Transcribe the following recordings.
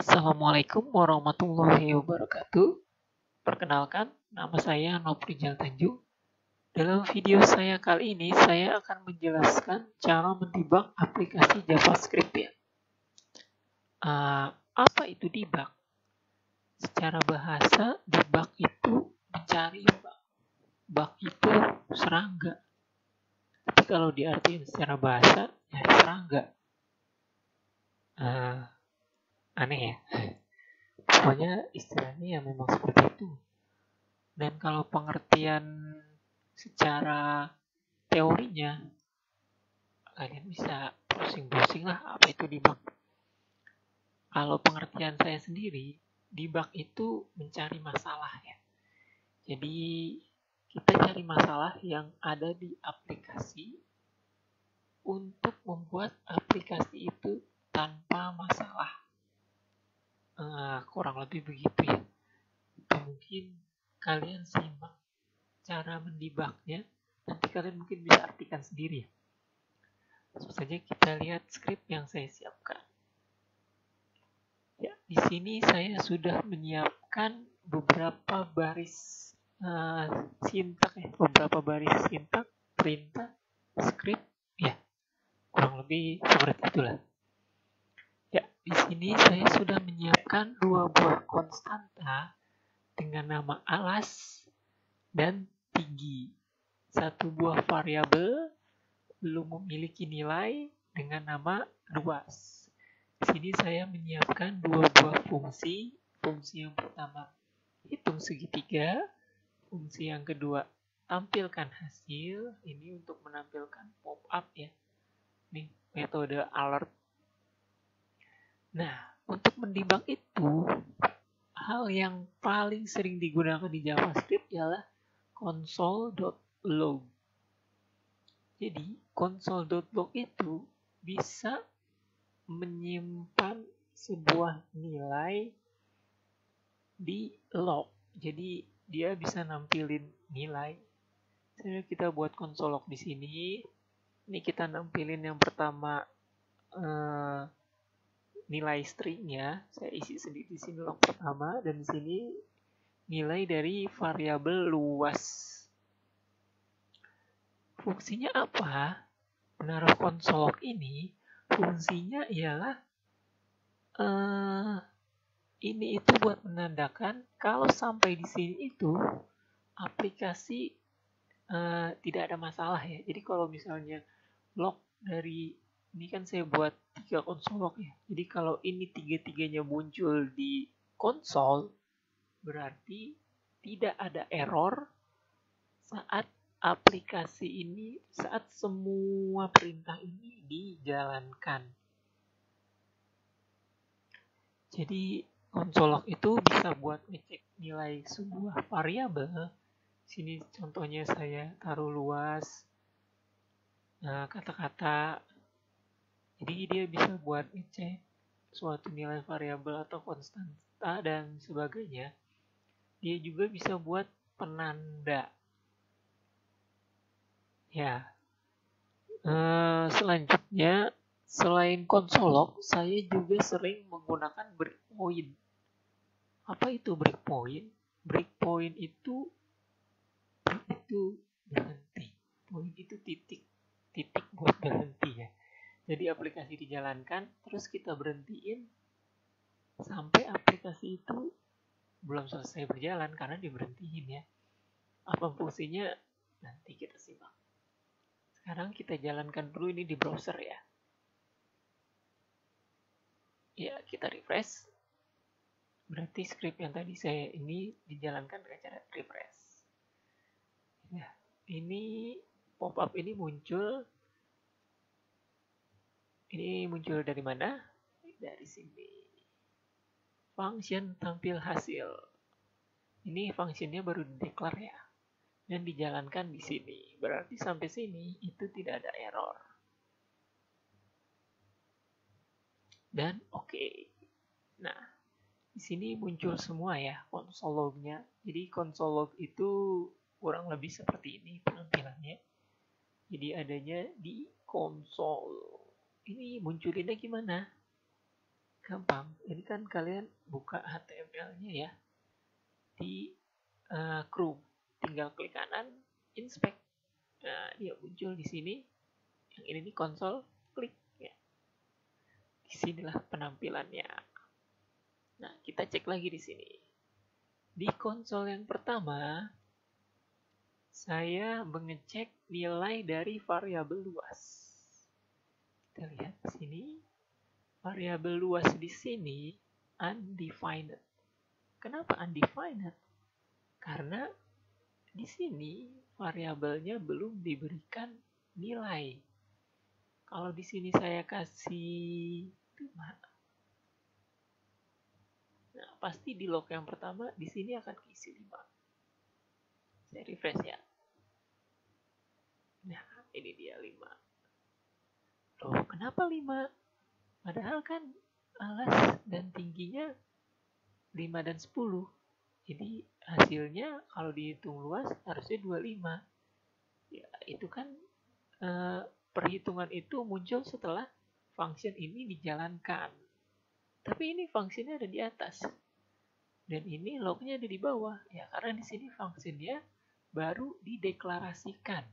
Assalamualaikum warahmatullahi wabarakatuh. Perkenalkan, nama saya Noprijal Tanjung. Dalam video saya kali ini, saya akan menjelaskan cara mendebug aplikasi JavaScript ya. Apa itu debug? Secara bahasa, debug itu mencari bug. Bug itu serangga. Tapi kalau diartikan secara bahasa, ya serangga. Aneh ya. Pokoknya istilahnya ya memang seperti itu. Dan kalau pengertian secara teorinya, kalian bisa pusing-pusing lah apa itu debug. Kalau pengertian saya sendiri, debug itu mencari masalah ya. Jadi kita cari masalah yang ada di aplikasi untuk membuat aplikasi itu tanpa masalah. Kurang lebih begitu ya. Mungkin kalian simak cara mendebugnya, nanti kalian mungkin bisa artikan sendiri ya. Langsung saja kita lihat skrip yang saya siapkan. Ya, di sini saya sudah menyiapkan beberapa baris sintak ya, beberapa baris sintak, perintah, skrip ya. Kurang lebih seperti itulah. Ya, di sini saya sudah menyiapkan dua buah konstanta dengan nama alas dan tinggi. Satu buah variabel belum memiliki nilai dengan nama luas. Di sini saya menyiapkan dua buah fungsi. Fungsi yang pertama hitung segitiga, fungsi yang kedua tampilkan hasil. Ini untuk menampilkan pop-up ya. Ini metode alert. Nah, untuk mendebug itu, hal yang paling sering digunakan di JavaScript ialah console.log. Jadi, console.log itu bisa menyimpan sebuah nilai di log. Jadi, dia bisa nampilin nilai. Misalnya kita buat console log di sini. Ini kita nampilin yang pertama nilai stringnya. Saya isi sendiri di sini log pertama, dan di sini nilai dari variabel luas. Fungsinya apa? Menaruh console log ini, fungsinya ialah ini itu buat menandakan kalau sampai di sini itu aplikasi tidak ada masalah ya. Jadi kalau misalnya log dari ini kan saya buat 3 console log ya. Jadi kalau ini tiga-tiganya muncul di konsol, berarti tidak ada error saat aplikasi ini, saat semua perintah ini dijalankan. Jadi console log itu bisa buat ngecek nilai sebuah variabel. Sini contohnya saya taruh luas kata-kata. Jadi dia bisa buat ngecek suatu nilai variabel atau konstanta dan sebagainya. Dia juga bisa buat penanda. Ya, selanjutnya selain console log, saya juga sering menggunakan breakpoint. Apa itu breakpoint? Breakpoint itu berhenti. Point itu titik buat berhenti ya. Jadi aplikasi dijalankan, terus kita berhentiin sampai aplikasi itu belum selesai berjalan karena diberhentiin ya. Apa fungsinya? Nanti kita simak. Sekarang kita jalankan dulu ini di browser ya. Ya, kita refresh. Berarti script yang tadi saya ini dijalankan dengan cara refresh. Ya, ini pop-up ini muncul. Ini muncul dari mana? Dari sini. Function tampil hasil. Ini functionnya baru di-declare ya. Dan dijalankan di sini. Berarti sampai sini itu tidak ada error. Dan oke. Nah, di sini muncul semua ya console log-nya. Jadi console log itu kurang lebih seperti ini penampilannya. Jadi adanya di console. Ini munculinnya gimana? gampang. Ini kan kalian buka HTML-nya ya di Chrome, tinggal klik kanan, inspect. Nah, dia muncul di sini. Yang ini nih konsol, klik ya. Disinilah penampilannya. Nah, kita cek lagi di sini. Di konsol yang pertama, saya mengecek nilai dari variabel luas. Kita lihat di sini, variabel luas di sini undefined. Kenapa undefined? Karena di sini variabelnya belum diberikan nilai. Kalau di sini saya kasih 5. Nah, pasti di log yang pertama di sini akan keisi 5. Saya refresh ya. Nah, ini dia 5. Loh, kenapa 5? Padahal kan alas dan tingginya 5 dan 10. Jadi hasilnya kalau dihitung luas harusnya 25. Ya, itu kan perhitungan itu muncul setelah function ini dijalankan. Tapi ini fungsinya ada di atas. Dan ini lognya ada di bawah. Ya, karena di sini fungsinya baru dideklarasikan.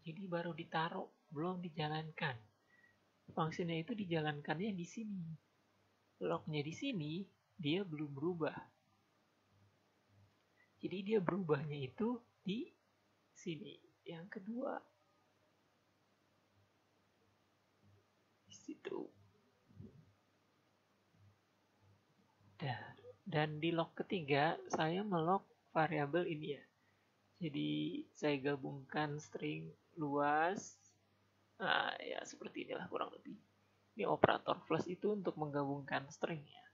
Jadi baru ditaruh, belum dijalankan. Fungsinya itu dijalankannya di sini. Lognya di sini, dia belum berubah. Jadi dia berubahnya itu di sini. Yang kedua, di situ. Dan di log ketiga, saya melog variabel ini ya. Jadi saya gabungkan string luas. Nah, ya seperti inilah kurang lebih. Ini operator plus itu untuk menggabungkan string ya.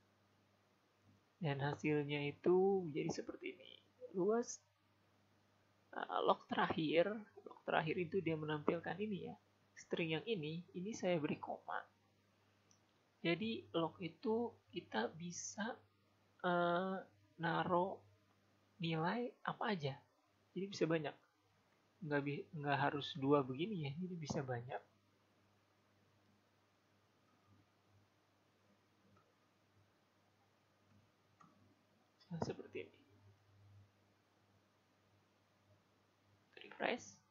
Dan hasilnya itu menjadi seperti ini. Luas. Log terakhir itu dia menampilkan ini ya. String yang ini saya beri koma. Jadi log itu kita bisa naruh nilai apa aja. Jadi bisa banyak. Nggak harus 2 begini ya. Jadi bisa banyak. Nah, seperti ini. Refresh.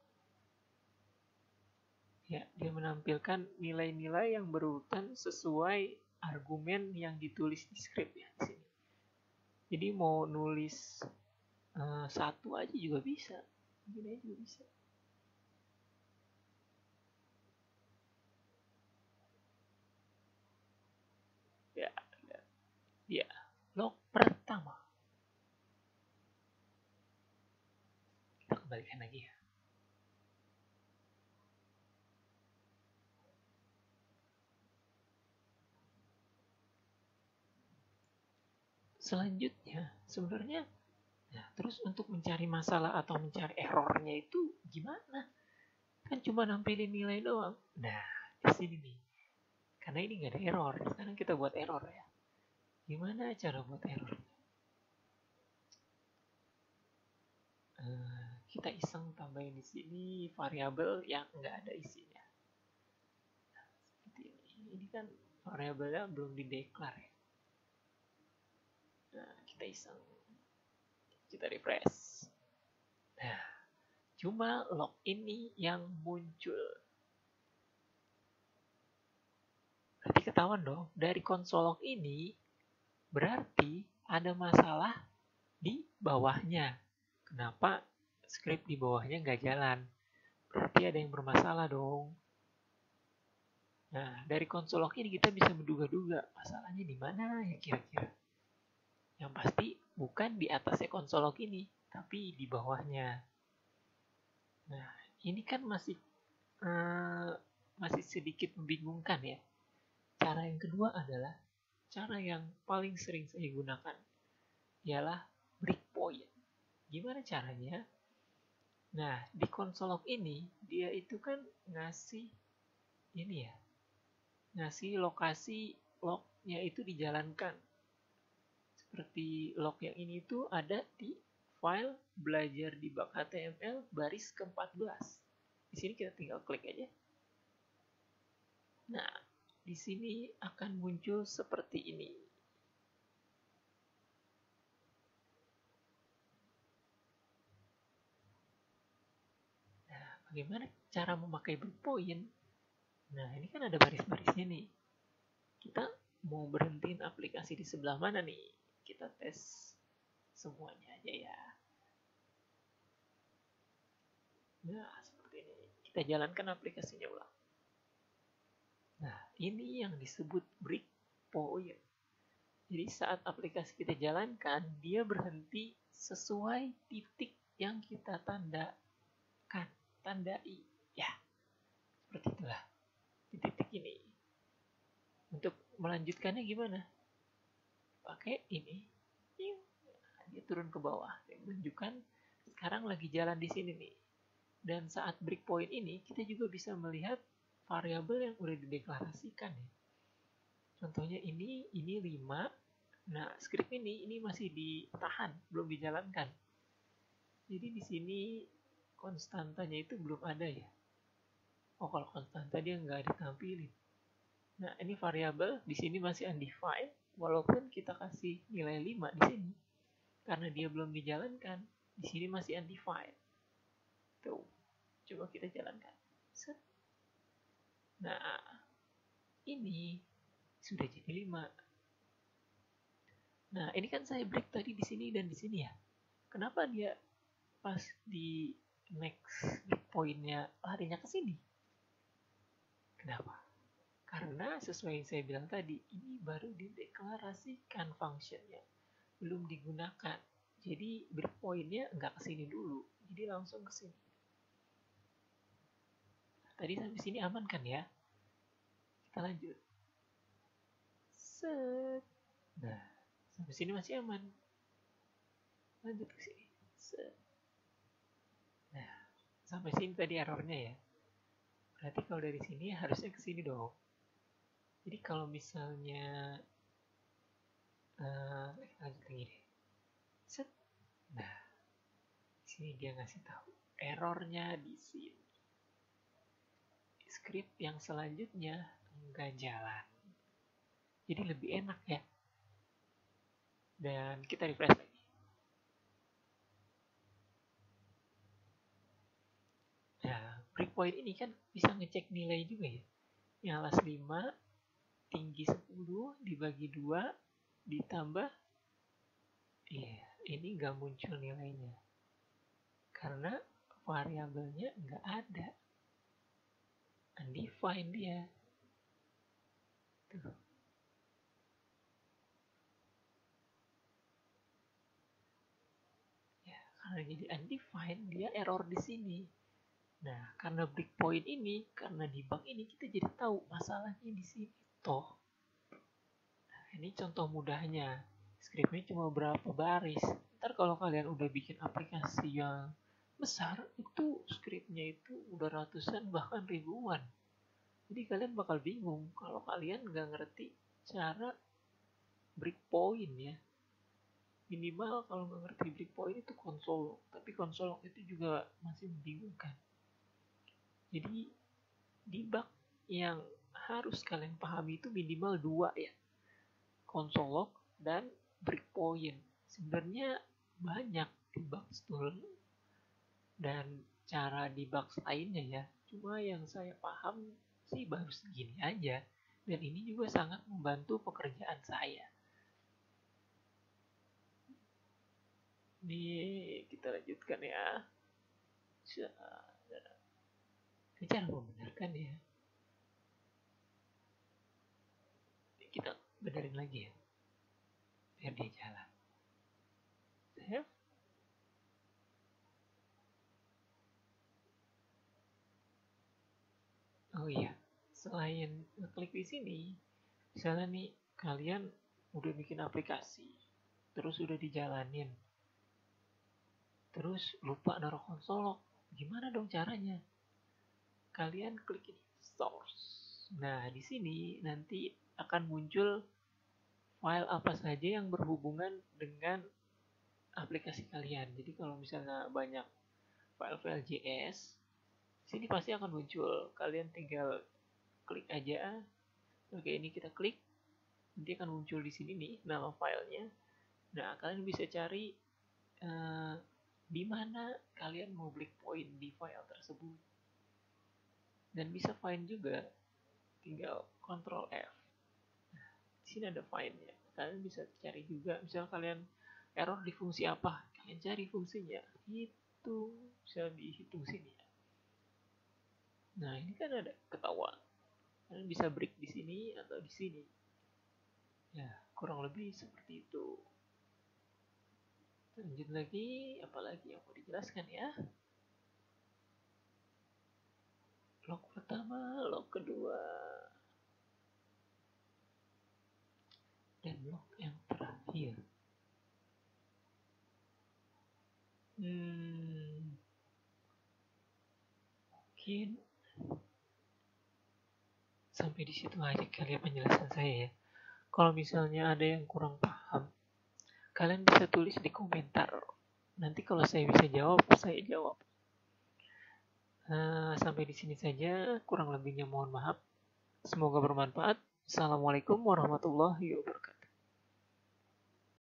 Ya, dia menampilkan nilai-nilai yang berurutan sesuai argumen yang ditulis di script ya di sini. Jadi mau nulis 1 aja juga bisa. Begini aja juga bisa. Ya, log pertama. Kita kembalikan lagi ya. Selanjutnya, sebenarnya, nah, terus untuk mencari masalah atau mencari errornya itu gimana? Kan cuma nampilin nilai doang. Nah, di sini nih. Karena ini nggak ada error. Sekarang kita buat error ya. Gimana cara buat error? Kita iseng tambahin di sini variabel yang nggak ada isinya. Nah, seperti ini. Ini kan variabelnya belum dideklar ya. Nah, kita iseng. Kita refresh. Nah, cuma log ini yang muncul. Berarti ketahuan dong, dari konsol log ini berarti ada masalah di bawahnya. Kenapa script di bawahnya nggak jalan? Berarti ada yang bermasalah dong. Nah, dari konsol log ini kita bisa menduga-duga masalahnya di mana ya kira-kira. Yang pasti bukan di atasnya konsol log ini, tapi di bawahnya. Nah, ini kan masih sedikit membingungkan ya. Cara yang kedua adalah cara yang paling sering saya gunakan, ialah breakpoint. Gimana caranya? Nah, di konsol log ini, dia itu kan ngasih ini ya, ngasih lokasi lognya itu dijalankan. Seperti log yang ini itu ada di file belajar debug HTML baris ke-14. Di sini kita tinggal klik aja. Nah, di sini akan muncul seperti ini. Nah, bagaimana cara memakai breakpoint? Nah, ini kan ada baris-barisnya nih. Kita mau berhentiin aplikasi di sebelah mana nih? Kita tes semuanya aja ya. Nah, seperti ini. Kita jalankan aplikasinya ulang. Nah, ini yang disebut breakpoint. Jadi saat aplikasi kita jalankan, dia berhenti sesuai titik yang kita tandai. Ya, seperti itulah. Di titik ini. Untuk melanjutkannya gimana? Pakai ini. Dia turun ke bawah. Yang menunjukkan sekarang lagi jalan di sini nih. Dan saat breakpoint ini, kita juga bisa melihat variabel yang udah dideklarasikan ya. Contohnya ini 5. Nah, script ini masih ditahan, belum dijalankan. Jadi di sini konstantanya itu belum ada ya. Oh, kalau konstanta dia nggak ditampilin. Nah, ini variabel di sini masih undefined, walaupun kita kasih nilai 5 di sini. Karena dia belum dijalankan, di sini masih undefined. Tuh, coba kita jalankan. Set. Nah, ini sudah jadi 5. Nah, ini kan saya break tadi di sini dan di sini ya. Kenapa dia pas di next breakpointnya larinya ke sini? Kenapa? Karena sesuai yang saya bilang tadi, ini baru dideklarasikan functionnya, belum digunakan. Jadi breakpointnya nggak ke sini dulu, jadi langsung ke sini. Tadi sampai sini aman kan ya? Kita lanjut. Set. Nah, sampai sini masih aman. Lanjut ke sini. Set. Nah, sampai sini tadi errornya ya. Berarti kalau dari sini harusnya ke sini dong. Jadi kalau misalnya lanjut lagi deh. Set. Nah, di sini dia ngasih tahu errornya di sini. Script yang selanjutnya nggak jalan. Jadi lebih enak ya. Dan kita refresh lagi. Nah, breakpoint ini kan bisa ngecek nilai juga ya. Yang alas 5, tinggi 10, dibagi 2, ditambah. Iya, ini nggak muncul nilainya. Karena variabelnya nggak ada. Undefined dia. Tuh. Ya, karena jadi undefined, dia error di sini. Nah, karena breakpoint ini, karena debug ini, kita jadi tahu masalahnya di sini. Toh, nah, ini contoh mudahnya. Scriptnya cuma berapa baris. Ntar kalau kalian udah bikin aplikasi yang besar, itu scriptnya itu udah ratusan bahkan ribuan. Jadi kalian bakal bingung kalau kalian nggak ngerti cara breakpoint ya. Minimal kalau nggak ngerti breakpoint itu konsol, tapi konsol itu juga masih membingungkan. Jadi debug yang harus kalian pahami itu minimal 2 ya, konsolog dan breakpoint. Sebenarnya banyak debug tool dan cara debug lainnya ya, cuma yang saya paham sih baru segini aja, dan ini juga sangat membantu pekerjaan saya. Ini kita lanjutkan ya. Ini cara membenarkan ya. Kita benerin lagi ya, biar dia jalan. Save. Oh iya, selain ngeklik di sini, misalnya nih kalian udah bikin aplikasi, terus udah dijalanin, terus lupa naruh konsolog, gimana dong caranya? Kalian klik ini, source. Nah, di sini nanti akan muncul file apa saja yang berhubungan dengan aplikasi kalian. Jadi kalau misalnya banyak file-file JS, sini pasti akan muncul. Kalian tinggal klik aja, Oke, ini kita klik, nanti akan muncul di sini nih nama filenya. Nah, kalian bisa cari di mana kalian mau breakpoint di file tersebut. Dan bisa find juga, tinggal Ctrl F. Di sini ada find-nya. Kalian bisa cari juga, misal kalian error di fungsi apa, kalian cari fungsinya. Itu bisa dihitung sini. Nah, ini kan ada ketahuan. Kalian bisa break di sini atau di sini. Ya, kurang lebih seperti itu. Lanjut lagi, apalagi yang mau dijelaskan ya? Log pertama, log kedua, dan log yang terakhir. Mungkin sampai di situ aja kali penjelasan saya ya. Kalau misalnya ada yang kurang paham, kalian bisa tulis di komentar. Nanti kalau saya bisa jawab, saya jawab. Sampai di sini saja, kurang lebihnya mohon maaf. Semoga bermanfaat. Assalamualaikum warahmatullahi wabarakatuh.